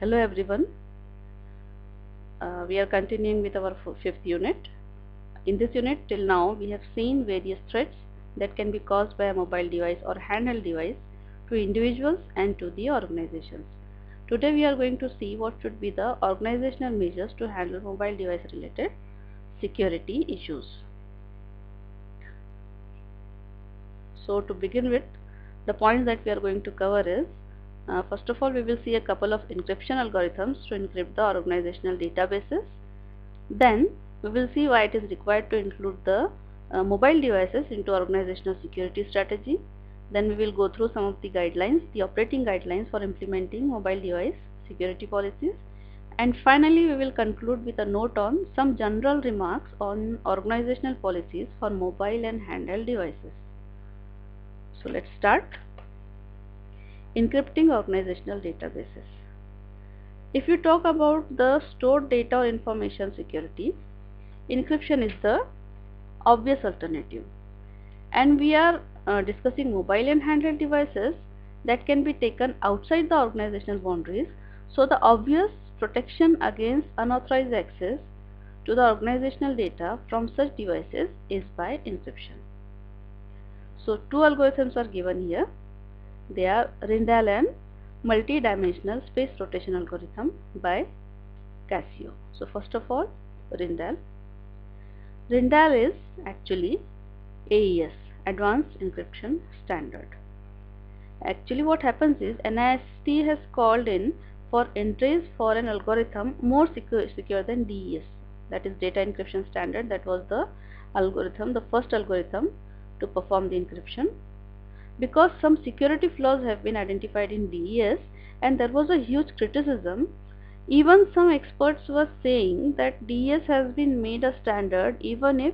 Hello everyone. We are continuing with our fifth unit. In this unit till now we have seen various threats that can be caused by a mobile device or handheld device to individuals and to the organizations. Today we are going to see what should be the organizational measures to handle mobile device related security issues. So to begin with, the points that we are going to cover is first of all, we will see a couple of encryption algorithms to encrypt the organizational databases. Then we will see why it is required to include the mobile devices into organizational security strategy. Then we will go through some of the guidelines, the operating guidelines for implementing mobile device security policies. And finally, we will conclude with a note on some general remarks on organizational policies for mobile and handheld devices. So let's start. Encrypting organizational databases. If you talk about the stored data or information security, encryption is the obvious alternative. And we are discussing mobile and handheld devices that can be taken outside the organizational boundaries. So the obvious protection against unauthorized access to the organizational data from such devices is by encryption. So two algorithms are given here. They are Rijndael and multi-dimensional space rotation algorithm by Casio. So first of all, Rijndael. Rijndael is actually AES, Advanced Encryption Standard. Actually what happens is NIST has called in for entries for an algorithm more secure than DES, that is Data Encryption Standard. That was the algorithm, the first algorithm to perform the encryption, because some security flaws have been identified in DES and there was a huge criticism. Even some experts were saying that DES has been made a standard even if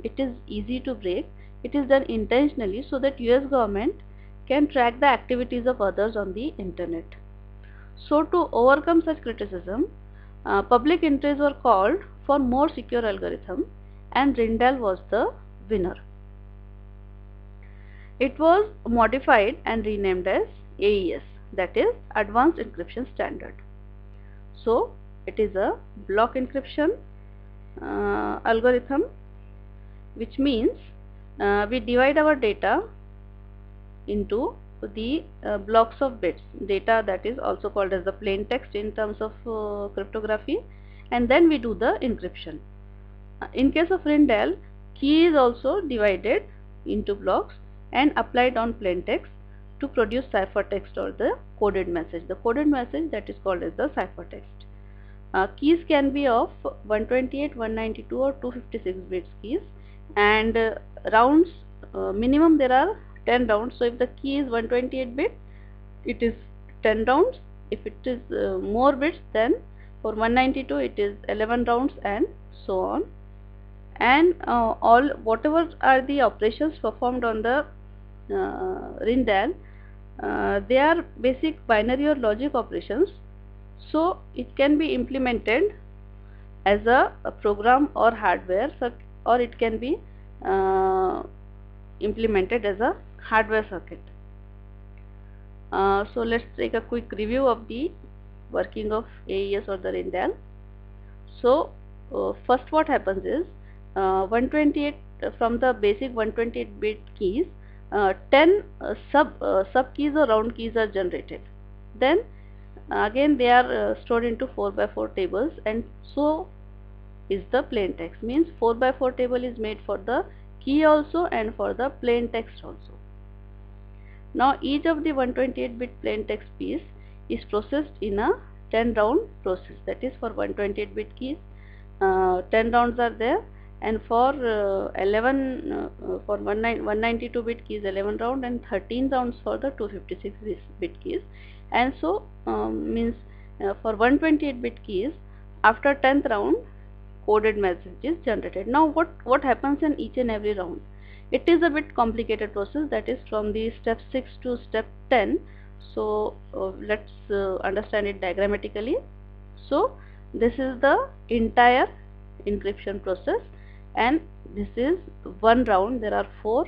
it is easy to break. It is done intentionally so that US government can track the activities of others on the internet. So to overcome such criticism, public entries were called for more secure algorithm and Rijndael was the winner. It was modified and renamed as AES, that is Advanced Encryption Standard. So it is a block encryption algorithm, which means we divide our data into the blocks of bits, data that is also called as the plain text in terms of cryptography, and then we do the encryption. In case of Rijndael, key is also divided into blocks and applied on plain text to produce ciphertext or the coded message. The coded message that is called as the ciphertext. Keys can be of 128, 192 or 256 bits keys, and rounds minimum there are 10 rounds. So if the key is 128 bit, it is 10 rounds. If it is more bits, then for 192 it is 11 rounds and so on. And all whatever are the operations performed on the Rijndael, they are basic binary or logic operations. So it can be implemented as a program or hardware, or it can be implemented as a hardware circuit. So let's take a quick review of the working of AES or the Rijndael. So first what happens is 128 from the basic 128 bit keys, 10 sub keys or round keys are generated. Then again they are stored into 4x4 tables, and so is the plain text. Means 4x4 table is made for the key also and for the plain text also. Now each of the 128 bit plain text piece is processed in a 10 round process, that is for 128 bit keys 10 rounds are there, and for 192 bit keys 11 round and 13 rounds for the 256 bit keys. And so means for 128 bit keys, after 10th round coded message is generated. Now what happens in each and every round? It is a bit complicated process, that is from the step 6 to step 10. So let's understand it diagrammatically. So this is the entire encryption process, and this is one round. There are 4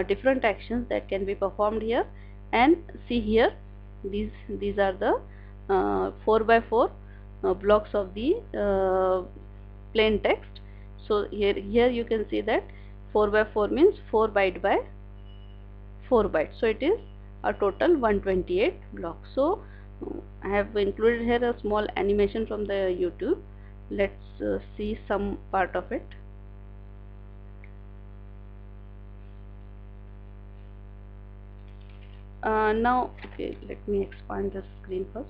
different actions that can be performed here, and see here these are the 4 by 4 blocks of the plain text. So here you can see that 4 by 4 means 4 byte by 4 bytes, so it is a total 128 blocks. So I have included here a small animation from the YouTube. Let's see some part of it. Now okay, let me expand the screen first.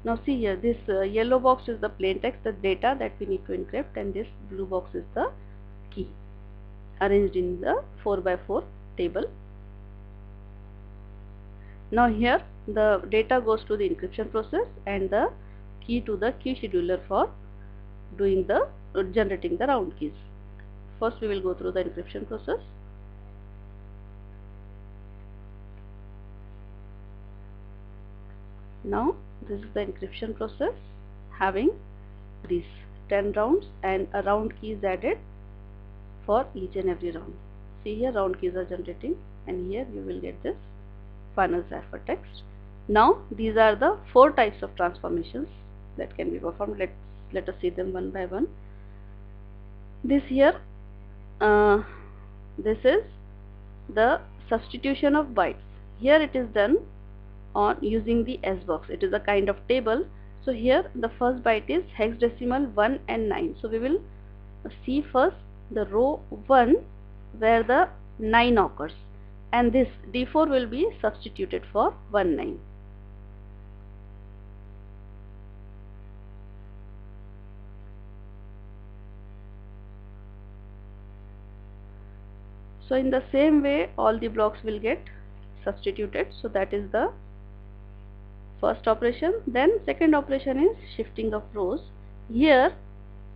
Now see here, this yellow box is the plain text, the data that we need to encrypt, and this blue box is the key arranged in the 4 by 4 table. Now here the data goes to the encryption process and the key to the key scheduler for doing the generating the round keys. First we will go through the encryption process. Now this is the encryption process having these 10 rounds and a round key is added for each and every round. See here, round keys are generating, and here you will get this final ciphertext. Now these are the 4 types of transformations that can be performed. Let us see them one by one. This here, this is the substitution of bytes. Here it is done on using the S box. It is a kind of table. So here the first byte is hexadecimal 1 and 9. So we will see first the row 1 where the 9 occurs, and this D4 will be substituted for 1 9. So in the same way all the blocks will get substituted. So that is the first operation. Then second operation is shifting of rows. Here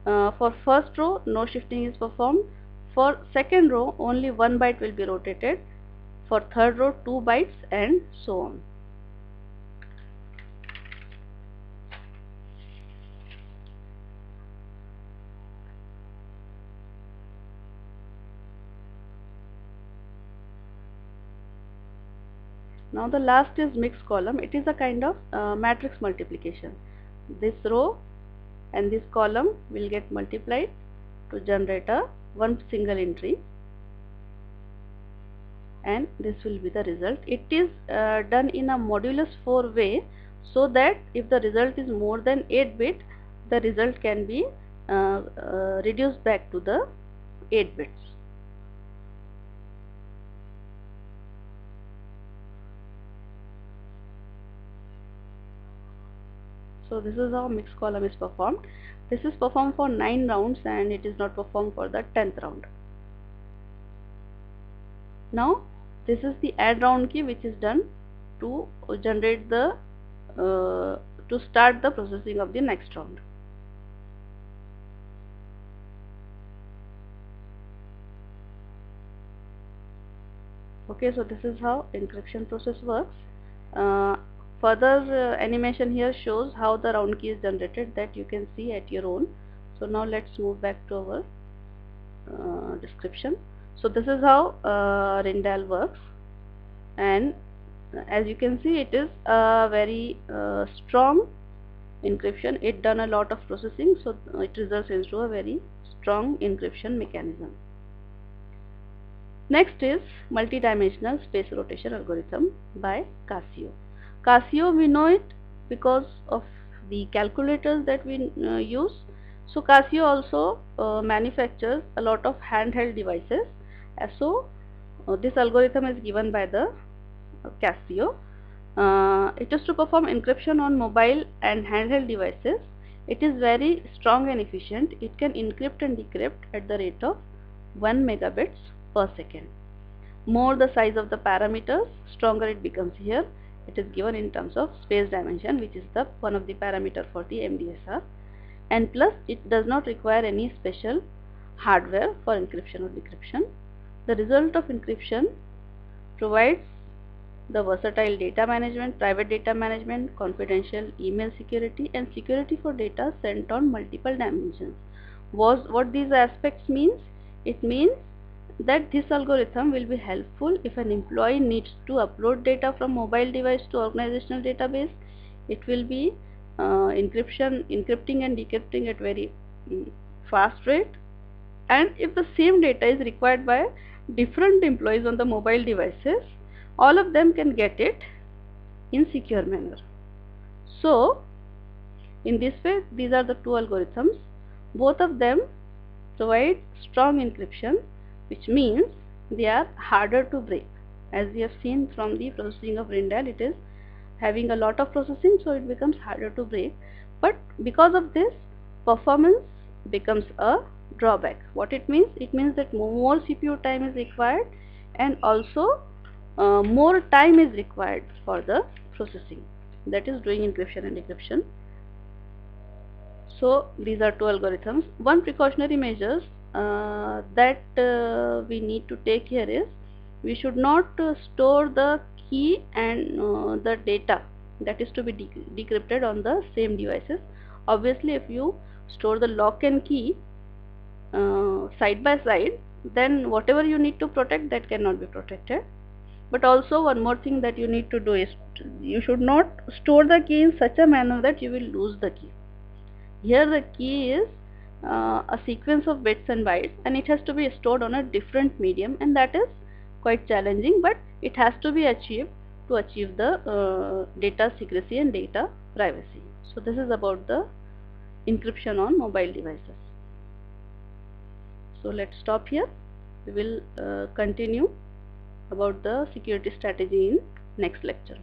for first row no shifting is performed. For second row only 1 byte will be rotated. For third row 2 bytes, and so on. Now the last is mixed column. It is a kind of matrix multiplication. This row and this column will get multiplied to generate a one single entry, and this will be the result. It is done in a modulus 4 way, so that if the result is more than 8 bit, the result can be reduced back to the 8 bits. So this is how mixed column is performed. This is performed for 9 rounds and it is not performed for the 10th round. Now this is the add round key, which is done to generate the to start the processing of the next round. Okay, so this is how encryption process works. Further animation here shows how the round key is generated, that you can see at your own. So now let's move back to our description. So this is how Ringdial works, and as you can see it is a very strong encryption. It done a lot of processing, so it results into a very strong encryption mechanism. Next is multidimensional space rotation algorithm by Casio. Casio, we know it because of the calculators that we use. So Casio also manufactures a lot of handheld devices. So this algorithm is given by the Casio. It is to perform encryption on mobile and handheld devices. It is very strong and efficient. It can encrypt and decrypt at the rate of 1 megabits per second. More the size of the parameters, stronger it becomes. Here it is given in terms of space dimension, which is the one of the parameter for the MDSR, and plus it does not require any special hardware for encryption or decryption. The result of encryption provides the versatile data management, private data management, confidential email security, and security for data sent on multiple dimensions. What these aspects means? It means that this algorithm will be helpful if an employee needs to upload data from mobile device to organizational database. It will be encrypting and decrypting at very fast rate, and if the same data is required by different employees on the mobile devices, all of them can get it in secure manner. So in this way, these are the two algorithms. Both of them provide strong encryption, which means they are harder to break. As we have seen from the processing of Rijndael, it is having a lot of processing, so it becomes harder to break. But because of this, performance becomes a drawback. What it means? It means that more CPU time is required, and also more time is required for the processing, that is doing encryption and decryption. So these are two algorithms. One precautionary measures that we need to take here is, we should not store the key and the data that is to be decrypted on the same devices. Obviously, if you store the lock and key side by side, then whatever you need to protect, that cannot be protected. But also one more thing that you need to do is, you should not store the key in such a manner that you will lose the key. Here the key is a sequence of bits and bytes, and it has to be stored on a different medium, and that is quite challenging, but it has to be achieved to achieve the data secrecy and data privacy. So this is about the encryption on mobile devices. So let's stop here. We will continue about the security strategy in next lecture.